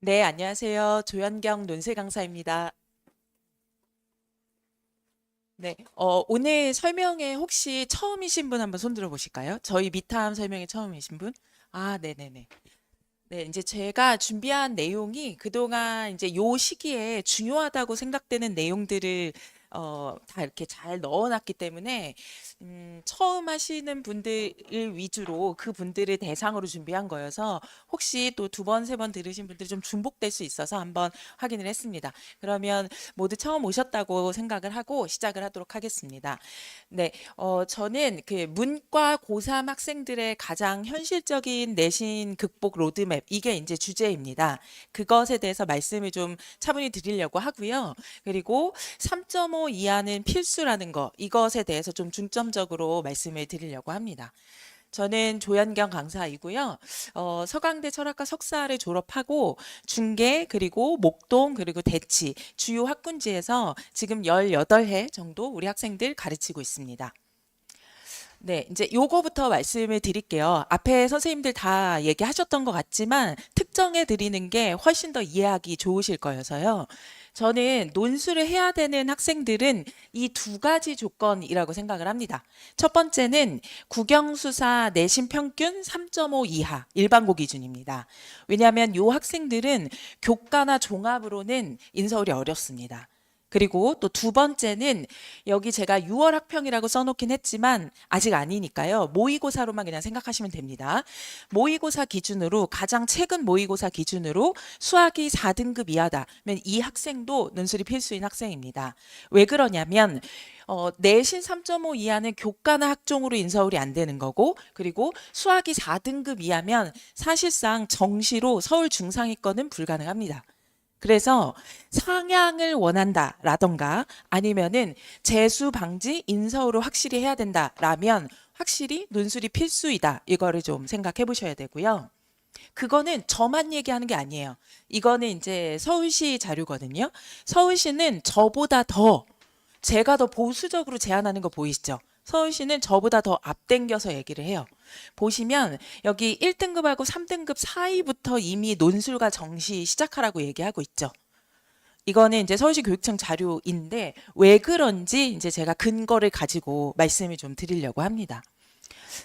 네, 안녕하세요. 조연경 논술 강사입니다. 네, 오늘 설명회 혹시 처음이신 분 한번 손 들어 보실까요? 저희 미탐 설명회 처음이신 분? 아, 네네네. 네, 이제 제가 준비한 내용이 그동안 이제 요 시기에 중요하다고 생각되는 내용들을 다 이렇게 잘 넣어놨기 때문에 처음 하시는 분들을 위주로 그 분들을 대상으로 준비한 거여서 혹시 또 두 번, 세 번 들으신 분들이 좀 중복될 수 있어서 한번 확인을 했습니다. 그러면 모두 처음 오셨다고 생각을 하고 시작을 하도록 하겠습니다. 네, 저는 그 문과 고3 학생들의 가장 현실적인 내신 극복 로드맵, 이게 이제 주제입니다. 그것에 대해서 말씀을 좀 차분히 드리려고 하고요. 그리고 3.5 이하는 필수라는 거, 이것에 대해서 좀 중점적으로 말씀을 드리려고 합니다. 저는 조연경 강사이고요. 서강대 철학과 석사를 졸업하고 중계 그리고 목동 그리고 대치 주요 학군지에서 지금 18회 정도 우리 학생들 가르치고 있습니다. 네, 이제 요거부터 말씀을 드릴게요. 앞에 선생님들 다 얘기하셨던 것 같지만 특정해 드리는 게 훨씬 더 이해하기 좋으실 거여서요. 저는 논술을 해야 되는 학생들은 이 두 가지 조건이라고 생각을 합니다. 첫 번째는 국영수사 내신 평균 3.5 이하 일반고 기준입니다. 왜냐하면 요 학생들은 교과나 종합으로는 인서울이 어렵습니다. 그리고 또 두 번째는 여기 제가 6월 학평이라고 써놓긴 했지만 아직 아니니까요. 모의고사로만 그냥 생각하시면 됩니다. 모의고사 기준으로 가장 최근 모의고사 기준으로 수학이 4등급 이하다면 이 학생도 논술이 필수인 학생입니다. 왜 그러냐면 내신 3.5 이하는 교과나 학종으로 인서울이 안 되는 거고 그리고 수학이 4등급 이하면 사실상 정시로 서울 중상위권은 불가능합니다. 그래서 상향을 원한다라던가 아니면은 재수 방지 인서울을 확실히 해야 된다라면 확실히 논술이 필수이다. 이거를 좀 생각해 보셔야 되고요. 그거는 저만 얘기하는 게 아니에요. 이거는 이제 서울시 자료거든요. 서울시는 저보다 더 제가 더 보수적으로 제안하는 거 보이시죠? 서울시는 저보다 더 앞당겨서 얘기를 해요. 보시면 여기 1등급하고 3등급 사이부터 이미 논술과 정시 시작하라고 얘기하고 있죠. 이거는 이제 서울시 교육청 자료인데 왜 그런지 이제 제가 근거를 가지고 말씀을 좀 드리려고 합니다.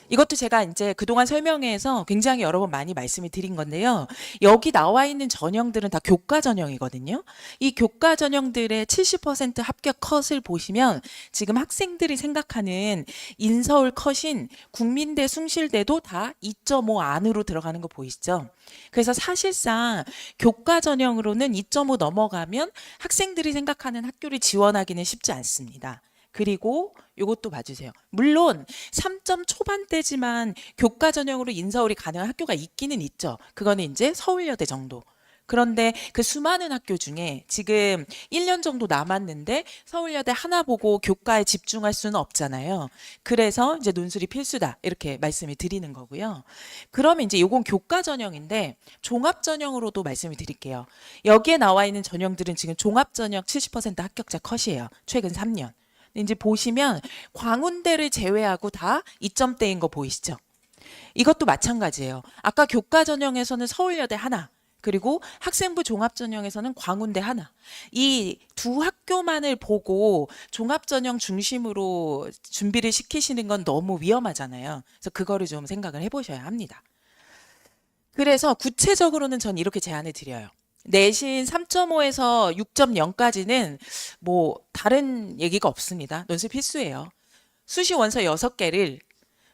이것도 제가 이제 그동안 설명회에서 굉장히 여러 번 많이 말씀을 드린 건데요. 여기 나와 있는 전형들은 다 교과 전형이거든요. 이 교과 전형들의 70% 합격 컷을 보시면 지금 학생들이 생각하는 인서울 컷인 국민대, 숭실대도 다 2.5 안으로 들어가는 거 보이시죠? 그래서 사실상 교과 전형으로는 2.5 넘어가면 학생들이 생각하는 학교를 지원하기는 쉽지 않습니다. 그리고 요것도 봐주세요. 물론 3점 초반대지만 교과 전형으로 인서울이 가능한 학교가 있기는 있죠. 그거는 이제 서울여대 정도. 그런데 그 수많은 학교 중에 지금 1년 정도 남았는데 서울여대 하나 보고 교과에 집중할 수는 없잖아요. 그래서 이제 논술이 필수다. 이렇게 말씀을 드리는 거고요. 그러면 이제 요건 교과 전형인데 종합 전형으로도 말씀을 드릴게요. 여기에 나와 있는 전형들은 지금 종합 전형 70% 합격자 컷이에요. 최근 3년. 이제 보시면 광운대를 제외하고 다 2점대인 거 보이시죠? 이것도 마찬가지예요. 아까 교과 전형에서는 서울여대 하나, 그리고 학생부 종합 전형에서는 광운대 하나. 이 두 학교만을 보고 종합 전형 중심으로 준비를 시키시는 건 너무 위험하잖아요. 그래서 그거를 좀 생각을 해보셔야 합니다. 그래서 구체적으로는 전 이렇게 제안을 드려요. 내신 3.5에서 6.0까지는 뭐 다른 얘기가 없습니다. 논술 필수예요. 수시 원서 6개를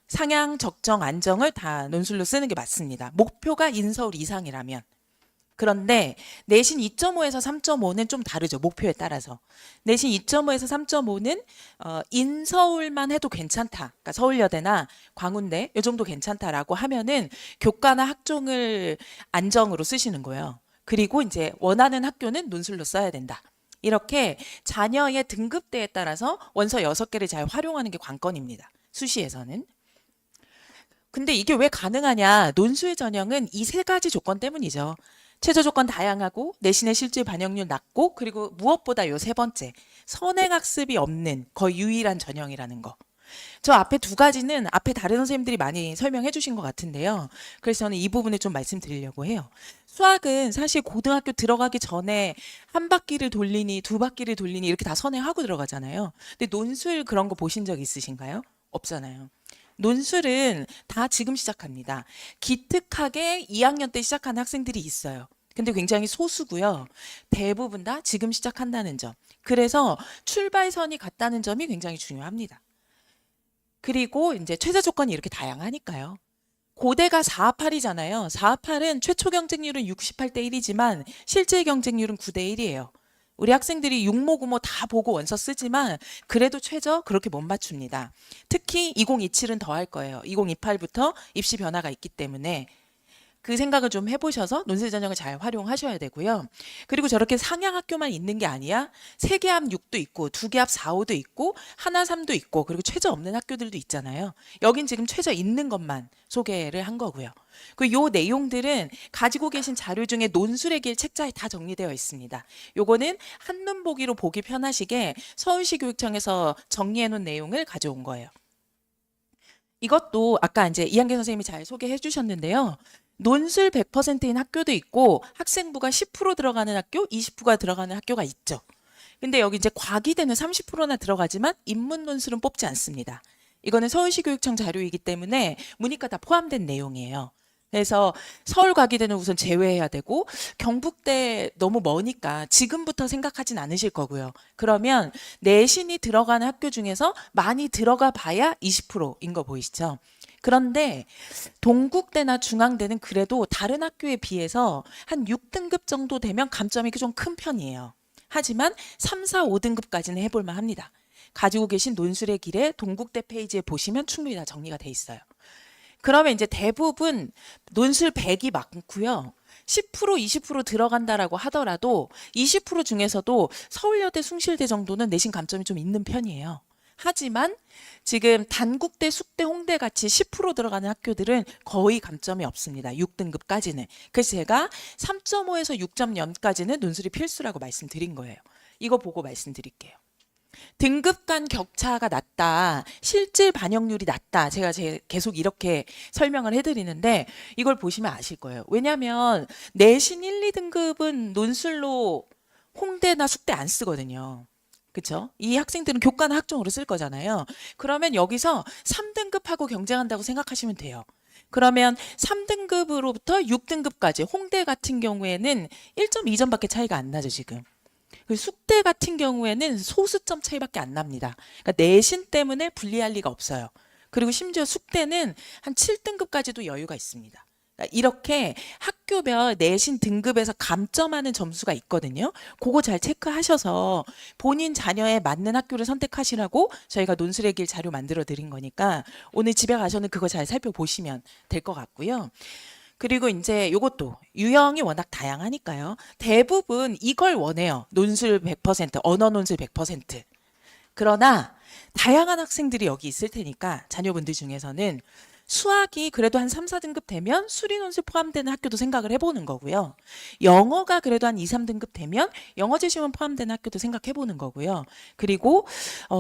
상향, 적정, 안정을 다 논술로 쓰는 게 맞습니다. 목표가 인서울 이상이라면. 그런데 내신 2.5에서 3.5는 좀 다르죠. 목표에 따라서. 내신 2.5에서 3.5는 인서울만 해도 괜찮다. 그러니까 서울여대나 광운대 이 정도 괜찮다라고 하면은 교과나 학종을 안정으로 쓰시는 거예요. 그리고 이제 원하는 학교는 논술로 써야 된다. 이렇게 자녀의 등급대에 따라서 원서 6개를 잘 활용하는 게 관건입니다. 수시에서는. 근데 이게 왜 가능하냐? 논술 전형은 이 세 가지 조건 때문이죠. 최저 조건 다양하고 내신의 실질 반영률 낮고 그리고 무엇보다 요 세 번째 선행학습이 없는 거의 유일한 전형이라는 거. 저 앞에 두 가지는 앞에 다른 선생님들이 많이 설명해 주신 것 같은데요. 그래서 저는 이 부분을 좀 말씀드리려고 해요. 수학은 사실 고등학교 들어가기 전에 한 바퀴를 돌리니 두 바퀴를 돌리니 이렇게 다 선행하고 들어가잖아요. 근데 논술 그런 거 보신 적 있으신가요? 없잖아요. 논술은 다 지금 시작합니다. 기특하게 2학년 때 시작하는 학생들이 있어요. 근데 굉장히 소수고요. 대부분 다 지금 시작한다는 점. 그래서 출발선이 같다는 점이 굉장히 중요합니다. 그리고 이제 최저 조건이 이렇게 다양하니까요. 고대가 4합8이잖아요. 4합8은 최초 경쟁률은 68대 1이지만 실제 경쟁률은 9대 1이에요. 우리 학생들이 육모, 구모 다 보고 원서 쓰지만 그래도 최저 그렇게 못 맞춥니다. 특히 2027은 더 할 거예요. 2028부터 입시 변화가 있기 때문에 그 생각을 좀 해보셔서 논술 전형을 잘 활용하셔야 되고요. 그리고 저렇게 상향 학교만 있는 게 아니야. 3개 합 6도 있고 2개 합 4, 5도 있고 하나 3도 있고 그리고 최저 없는 학교들도 있잖아요. 여긴 지금 최저 있는 것만 소개를 한 거고요. 그 요 내용들은 가지고 계신 자료 중에 논술의 길 책자에 다 정리되어 있습니다. 요거는 한눈 보기로 보기 편하시게 서울시 교육청에서 정리해 놓은 내용을 가져온 거예요. 이것도 아까 이제 이한계 선생님이 잘 소개해 주셨는데요. 논술 100%인 학교도 있고 학생부가 10% 들어가는 학교, 20%가 들어가는 학교가 있죠. 근데 여기 이제 과기대는 30%나 들어가지만 인문 논술은 뽑지 않습니다. 이거는 서울시 교육청 자료이기 때문에 문이과 다 포함된 내용이에요. 그래서 서울 과기대는 우선 제외해야 되고 경북대 너무 머니까 지금부터 생각하진 않으실 거고요. 그러면 내신이 들어가는 학교 중에서 많이 들어가 봐야 20%인 거 보이시죠? 그런데 동국대나 중앙대는 그래도 다른 학교에 비해서 한 6등급 정도 되면 감점이 좀 큰 편이에요. 하지만 3, 4, 5등급까지는 해볼만 합니다. 가지고 계신 논술의 길에 동국대 페이지에 보시면 충분히 다 정리가 돼 있어요. 그러면 이제 대부분 논술 100이 많고요. 10%, 20% 들어간다라고 하더라도 20% 중에서도 서울여대, 숭실대 정도는 내신 감점이 좀 있는 편이에요. 하지만 지금 단국대, 숙대, 홍대 같이 10% 들어가는 학교들은 거의 감점이 없습니다. 6등급까지는. 그래서 제가 3.5에서 6.0까지는 논술이 필수라고 말씀드린 거예요. 이거 보고 말씀드릴게요. 등급 간 격차가 낮다. 실질 반영률이 낮다. 제가 계속 이렇게 설명을 해드리는데 이걸 보시면 아실 거예요. 왜냐하면 내신 1, 2등급은 논술로 홍대나 숙대 안 쓰거든요. 그쵸? 이 학생들은 교과나 학종으로 쓸 거잖아요. 그러면 여기서 3등급하고 경쟁한다고 생각하시면 돼요. 그러면 3등급으로부터 6등급까지 홍대 같은 경우에는 1.2점밖에 차이가 안 나죠, 지금. 그 숙대 같은 경우에는 소수점 차이밖에 안 납니다. 그러니까 내신 때문에 불리할 리가 없어요. 그리고 심지어 숙대는 한 7등급까지도 여유가 있습니다. 그러니까 이렇게 학교별 내신 등급에서 감점하는 점수가 있거든요. 그거 잘 체크하셔서 본인 자녀에 맞는 학교를 선택하시라고 저희가 논술의 길 자료 만들어 드린 거니까 오늘 집에 가서는 그거 잘 살펴보시면 될 것 같고요. 그리고 이제 요것도 유형이 워낙 다양하니까요. 대부분 이걸 원해요. 논술 100%, 언어 논술 100%. 그러나 다양한 학생들이 여기 있을 테니까 자녀분들 중에서는 수학이 그래도 한 3, 4등급 되면 수리 논술 포함되는 학교도 생각을 해보는 거고요. 영어가 그래도 한 2, 3등급 되면 영어 제시문 포함되는 학교도 생각해보는 거고요. 그리고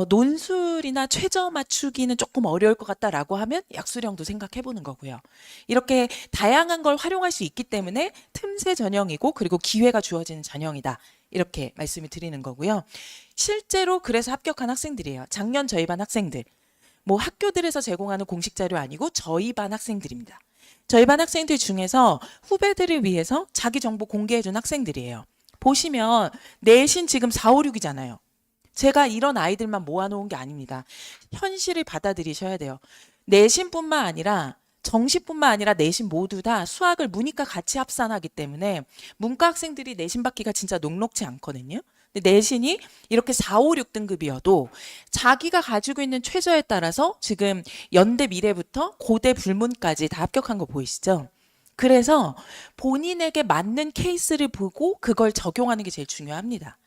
논술이나 최저 맞추기는 조금 어려울 것 같다라고 하면 약수령도 생각해보는 거고요. 이렇게 다양한 걸 활용할 수 있기 때문에 틈새 전형이고 그리고 기회가 주어지는 전형이다. 이렇게 말씀을 드리는 거고요. 실제로 그래서 합격한 학생들이에요. 작년 저희 반 학생들. 뭐 학교들에서 제공하는 공식 자료 아니고 저희 반 학생들입니다. 저희 반 학생들 중에서 후배들을 위해서 자기 정보 공개해 준 학생들이에요. 보시면 내신 지금 4, 5, 6이잖아요. 제가 이런 아이들만 모아놓은 게 아닙니다. 현실을 받아들이셔야 돼요. 내신뿐만 아니라 정시뿐만 아니라 내신 모두 다 수학을 문이과 같이 합산하기 때문에 문과 학생들이 내신 받기가 진짜 녹록지 않거든요. 근데 내신이 이렇게 4, 5, 6등급이어도 자기가 가지고 있는 최저에 따라서 지금 연대 미래부터 고대 불문까지 다 합격한 거 보이시죠? 그래서 본인에게 맞는 케이스를 보고 그걸 적용하는 게 제일 중요합니다.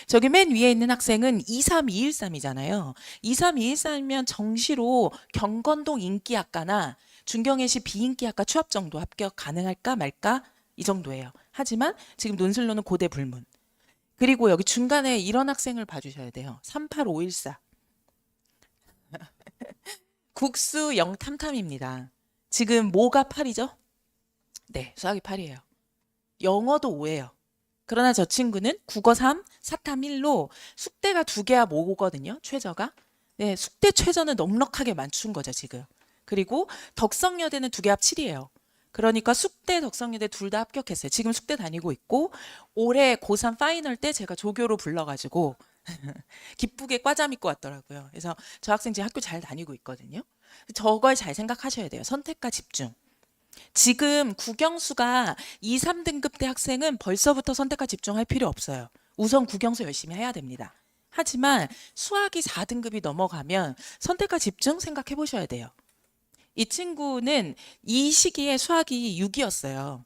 저기 맨 위에 있는 학생은 23213이잖아요. 23213이면 정시로 경건동 인기학과나 중경외시 비인기학과 추합 정도 합격 가능할까 말까 이 정도예요. 하지만 지금 논술로는 고대 불문. 그리고 여기 중간에 이런 학생을 봐주셔야 돼요. 38514. 국수 0탐탐입니다. 지금 뭐가 8이죠? 네, 수학이 8이에요. 영어도 5예요. 그러나 저 친구는 국어 3, 사탐 1로 숙대가 2개야 5거든요. 최저가. 네, 숙대 최저는 넉넉하게 맞춘 거죠, 지금. 그리고 덕성여대는 2개 합 7이에요. 그러니까 숙대, 덕성여대 둘 다 합격했어요. 지금 숙대 다니고 있고 올해 고3 파이널 때 제가 조교로 불러가지고 기쁘게 과잠 입고 왔더라고요. 그래서 저 학생 지금 학교 잘 다니고 있거든요. 저걸 잘 생각하셔야 돼요. 선택과 집중. 지금 국영수가 2, 3등급 대 학생은 벌써부터 선택과 집중할 필요 없어요. 우선 국영수 열심히 해야 됩니다. 하지만 수학이 4등급이 넘어가면 선택과 집중 생각해 보셔야 돼요. 이 친구는 이 시기에 수학이 6이었어요.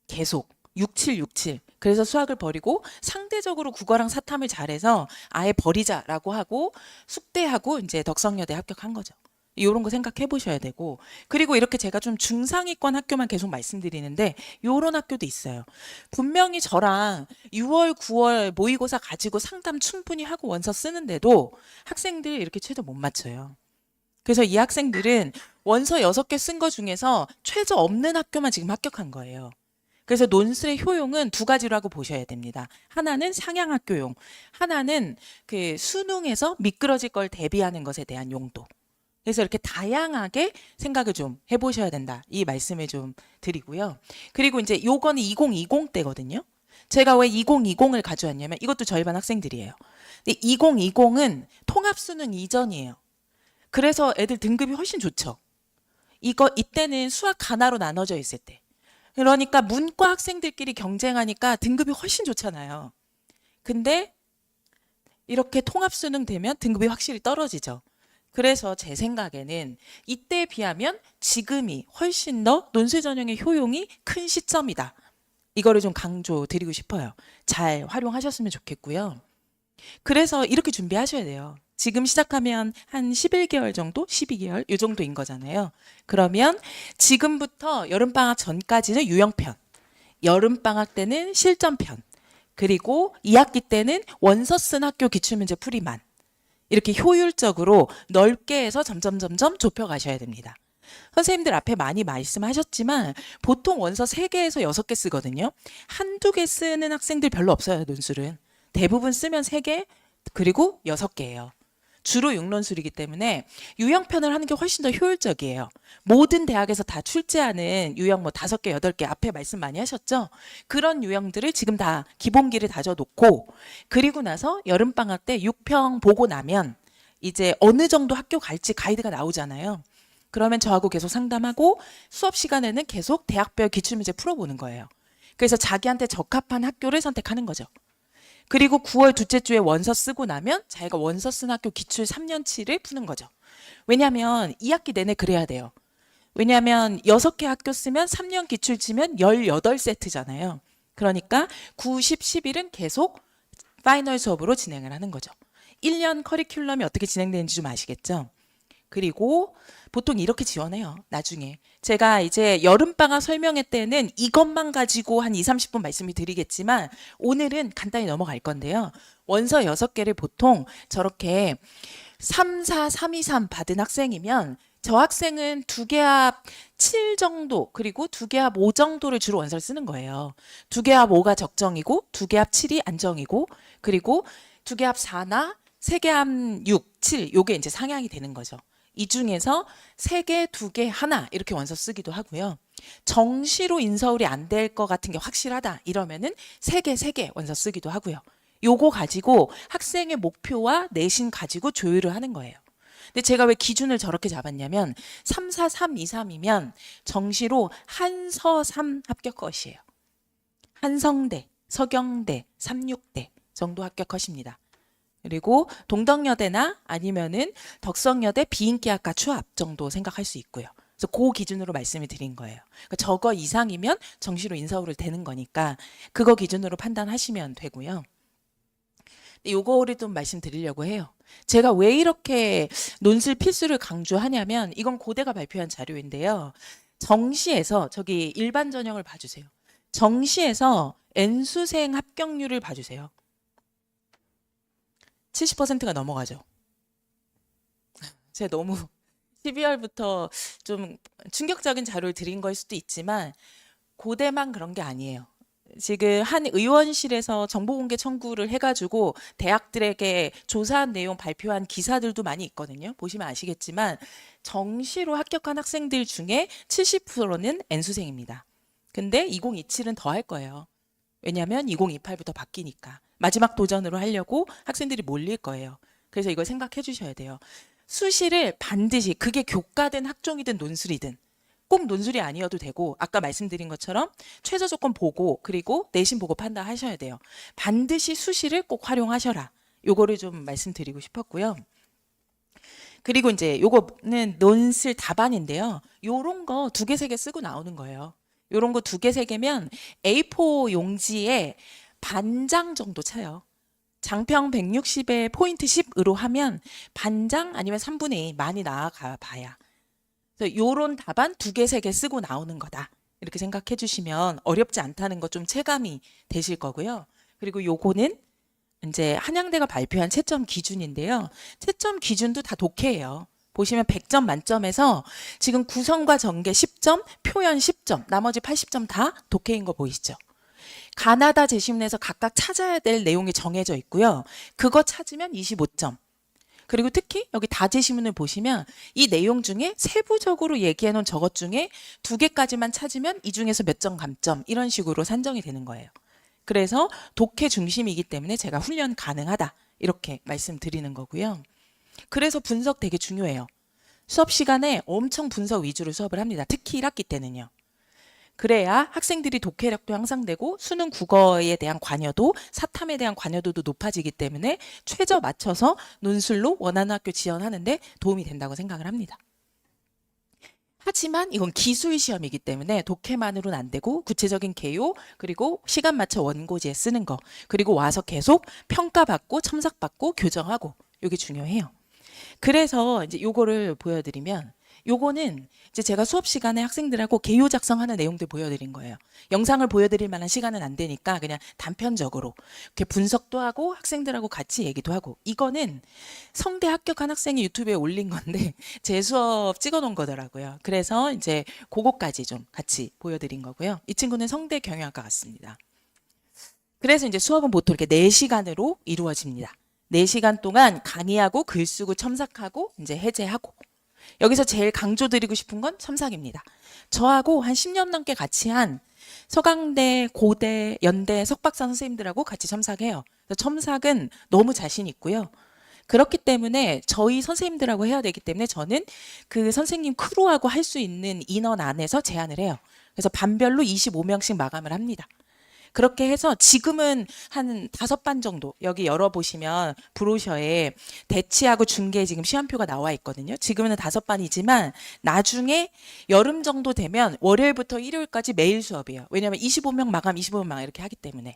계속 6, 7, 6, 7. 그래서 수학을 버리고 상대적으로 국어랑 사탐을 잘해서 아예 버리자라고 하고 숙대하고 이제 덕성여대 합격한 거죠. 이런 거 생각해 보셔야 되고, 그리고 이렇게 제가 좀 중상위권 학교만 계속 말씀드리는데 요런 학교도 있어요. 분명히 저랑 6월, 9월 모의고사 가지고 상담 충분히 하고 원서 쓰는데도 학생들 이렇게 최저 못 맞춰요. 그래서 이 학생들은 원서 6개 쓴 거 중에서 최저 없는 학교만 지금 합격한 거예요. 그래서 논술의 효용은 2가지라고 보셔야 됩니다. 하나는 상향학교용, 하나는 그 수능에서 미끄러질 걸 대비하는 것에 대한 용도. 그래서 이렇게 다양하게 생각을 좀 해보셔야 된다. 이 말씀을 좀 드리고요. 그리고 이제 요거는 2020 때거든요. 제가 왜 2020을 가져왔냐면 이것도 저희 반 학생들이에요. 근데 2020은 통합수능 이전이에요. 그래서 애들 등급이 훨씬 좋죠. 이때는 수학 하나로 나눠져 있을 때. 그러니까 문과 학생들끼리 경쟁하니까 등급이 훨씬 좋잖아요. 근데 이렇게 통합수능 되면 등급이 확실히 떨어지죠. 그래서 제 생각에는 이때에 비하면 지금이 훨씬 더 논술 전형의 효용이 큰 시점이다. 이거를 좀 강조드리고 싶어요. 잘 활용하셨으면 좋겠고요. 그래서 이렇게 준비하셔야 돼요. 지금 시작하면 한 11개월 정도? 12개월? 이 정도인 거잖아요. 그러면 지금부터 여름방학 전까지는 유형편, 여름방학 때는 실전편, 그리고 2학기 때는 원서 쓴 학교 기출문제 풀이만. 이렇게 효율적으로 넓게 해서 점점 좁혀가셔야 됩니다. 선생님들 앞에 많이 말씀하셨지만 보통 원서 3개에서 6개 쓰거든요. 한두 개 쓰는 학생들 별로 없어요, 논술은. 대부분 쓰면 3개, 그리고 6개예요. 주로 6논술이기 때문에 유형편을 하는 게 훨씬 더 효율적이에요. 모든 대학에서 다 출제하는 유형 뭐 5개, 8개 앞에 말씀 많이 하셨죠? 그런 유형들을 지금 다 기본기를 다져놓고 그리고 나서 여름방학 때 6평 보고 나면 이제 어느 정도 학교 갈지 가이드가 나오잖아요. 그러면 저하고 계속 상담하고 수업 시간에는 계속 대학별 기출문제 풀어보는 거예요. 그래서 자기한테 적합한 학교를 선택하는 거죠. 그리고 9월 둘째 주에 원서 쓰고 나면 자기가 원서 쓴 학교 기출 3년치를 푸는 거죠. 왜냐하면 2학기 내내 그래야 돼요. 왜냐하면 6개 학교 쓰면 3년 기출 치면 18세트잖아요. 그러니까 9, 10, 11은 계속 파이널 수업으로 진행을 하는 거죠. 1년 커리큘럼이 어떻게 진행되는지 좀 아시겠죠? 그리고 보통 이렇게 지원해요. 나중에. 제가 이제 여름방학 설명회 때는 이것만 가지고 한 2, 30분 말씀을 드리겠지만 오늘은 간단히 넘어갈 건데요. 원서 6개를 보통 저렇게 3, 4, 3, 2, 3 받은 학생이면 저 학생은 2개 합 7 정도 그리고 2개 합 5 정도를 주로 원서를 쓰는 거예요. 2개 합 5가 적정이고 2개 합 7이 안정이고 그리고 2개 합 4나 3개 합 6, 7 요게 이제 상향이 되는 거죠. 이 중에서 3개, 2개, 하나 이렇게 원서 쓰기도 하고요. 정시로 인서울이 안 될 것 같은 게 확실하다 이러면은 3개 원서 쓰기도 하고요. 요거 가지고 학생의 목표와 내신 가지고 조율을 하는 거예요. 근데 제가 왜 기준을 저렇게 잡았냐면 3, 4, 3, 2, 3이면 정시로 한서 3 합격 것이에요. 한성대, 서경대, 삼육대 정도 합격 것입니다. 그리고 동덕여대나 아니면은 덕성여대 비인기학과 추합 정도 생각할 수 있고요. 그래서 그 기준으로 말씀을 드린 거예요. 그러니까 저거 이상이면 정시로 인서울을 되는 거니까 그거 기준으로 판단하시면 되고요. 요거를 좀 말씀드리려고 해요. 제가 왜 이렇게 논술 필수를 강조하냐면 이건 고대가 발표한 자료인데요. 정시에서 저기 일반 전형을 봐주세요. 정시에서 N수생 합격률을 봐주세요. 70%가 넘어가죠. 제가 너무 12월부터 좀 충격적인 자료를 드린 걸 수도 있지만 고대만 그런 게 아니에요. 지금 한 의원실에서 정보공개 청구를 해가지고 대학들에게 조사한 내용 발표한 기사들도 많이 있거든요. 보시면 아시겠지만 정시로 합격한 학생들 중에 70%는 N수생입니다. 근데 2027은 더 할 거예요. 왜냐하면 2028부터 바뀌니까. 마지막 도전으로 하려고 학생들이 몰릴 거예요. 그래서 이걸 생각해 주셔야 돼요. 수시를 반드시 그게 교과든 학종이든 논술이든 꼭 논술이 아니어도 되고 아까 말씀드린 것처럼 최저 조건 보고 그리고 내신 보고 판단하셔야 돼요. 반드시 수시를 꼭 활용하셔라. 요거를 좀 말씀드리고 싶었고요. 그리고 이제 요거는 논술 답안인데요. 요런 거 두 개, 세 개 쓰고 나오는 거예요. 요런 거 두 개, 세 개면 A4 용지에 반장 정도 차요. 장평 160에 포인트 10으로 하면 반장 아니면 3분의 2 많이 나아가 봐야. 그래서 요런 답안 두 개, 세 개 쓰고 나오는 거다. 이렇게 생각해 주시면 어렵지 않다는 거 좀 체감이 되실 거고요. 그리고 요거는 이제 한양대가 발표한 채점 기준인데요. 채점 기준도 다 독해예요. 보시면 100점 만점에서 지금 구성과 전개 10점, 표현 10점, 나머지 80점 다 독해인 거 보이시죠? 가나다 재심내에서 각각 찾아야 될 내용이 정해져 있고요. 그거 찾으면 25점. 그리고 특히 여기 다재시문을 보시면 이 내용 중에 세부적으로 얘기해 놓은 저것 중에 두 개까지만 찾으면 이 중에서 몇 점 감점 이런 식으로 산정이 되는 거예요. 그래서 독해 중심이기 때문에 제가 훈련 가능하다 이렇게 말씀드리는 거고요. 그래서 분석 되게 중요해요. 수업 시간에 엄청 분석 위주로 수업을 합니다. 특히 1학기 때는요. 그래야 학생들이 독해력도 향상되고 수능 국어에 대한 관여도, 사탐에 대한 관여도도 높아지기 때문에 최저 맞춰서 논술로 원하는 학교 지원하는데 도움이 된다고 생각을 합니다. 하지만 이건 기술 시험이기 때문에 독해만으로는 안 되고 구체적인 개요 그리고 시간 맞춰 원고지에 쓰는 거 그리고 와서 계속 평가받고 첨삭받고 교정하고 이게 중요해요. 그래서 이제 요거를 보여드리면 요거는 이제 제가 수업 시간에 학생들하고 개요 작성하는 내용들 보여드린 거예요. 영상을 보여드릴 만한 시간은 안 되니까 그냥 단편적으로 이렇게 분석도 하고 학생들하고 같이 얘기도 하고 이거는 성대 합격한 학생이 유튜브에 올린 건데 제 수업 찍어놓은 거더라고요. 그래서 이제 그거까지 좀 같이 보여드린 거고요. 이 친구는 성대 경영학과 같습니다. 그래서 이제 수업은 보통 이렇게 4시간으로 이루어집니다. 4시간 동안 강의하고 글 쓰고 첨삭하고 이제 해제하고 여기서 제일 강조드리고 싶은 건 첨삭입니다. 저하고 한 10년 넘게 같이 한 서강대, 고대, 연대, 석박사 선생님들하고 같이 첨삭해요. 첨삭은 너무 자신 있고요. 그렇기 때문에 저희 선생님들하고 해야 되기 때문에 저는 그 선생님 크루하고 할 수 있는 인원 안에서 제한을 해요. 그래서 반별로 25명씩 마감을 합니다. 그렇게 해서 지금은 한 5반 정도 여기 열어보시면 브로셔에 대치하고 중계 지금 시험표가 나와 있거든요. 지금은 5반이지만 나중에 여름 정도 되면 월요일부터 일요일까지 매일 수업이에요. 왜냐하면 25명 마감 25명 마감 이렇게 하기 때문에.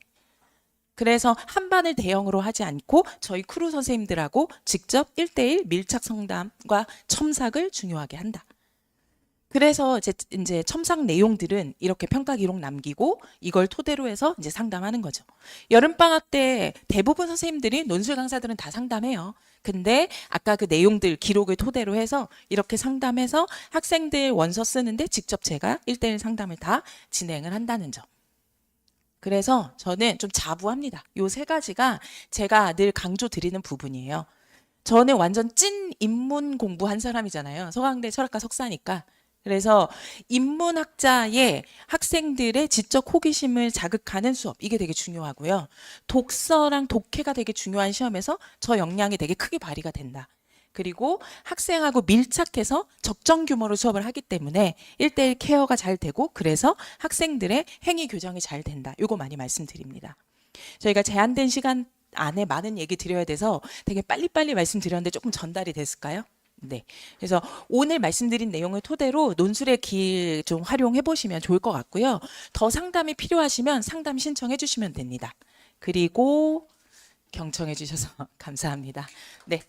그래서 한 반을 대형으로 하지 않고 저희 크루 선생님들하고 직접 1대1 밀착 상담과 첨삭을 중요하게 한다. 그래서 이제 첨삭 내용들은 이렇게 평가 기록 남기고 이걸 토대로 해서 이제 상담하는 거죠. 여름방학 때 대부분 선생님들이 논술 강사들은 다 상담해요. 근데 아까 그 내용들 기록을 토대로 해서 이렇게 상담해서 학생들 원서 쓰는데 직접 제가 1대1 상담을 다 진행을 한다는 점. 그래서 저는 좀 자부합니다. 요 3가지가 제가 늘 강조 드리는 부분이에요. 저는 완전 찐 인문 공부한 사람이잖아요. 서강대 철학과 석사니까. 그래서 인문학자의 학생들의 지적 호기심을 자극하는 수업 이게 되게 중요하고요. 독서랑 독해가 되게 중요한 시험에서 저 역량이 되게 크게 발휘가 된다. 그리고 학생하고 밀착해서 적정 규모로 수업을 하기 때문에 1대1 케어가 잘 되고 그래서 학생들의 행위 교정이 잘 된다. 이거 많이 말씀드립니다. 저희가 제한된 시간 안에 많은 얘기 드려야 돼서 되게 빨리빨리 말씀드렸는데 조금 전달이 됐을까요? 네. 그래서 오늘 말씀드린 내용을 토대로 논술의 길 좀 활용해 보시면 좋을 것 같고요. 더 상담이 필요하시면 상담 신청해 주시면 됩니다. 그리고 경청해 주셔서 감사합니다. 네.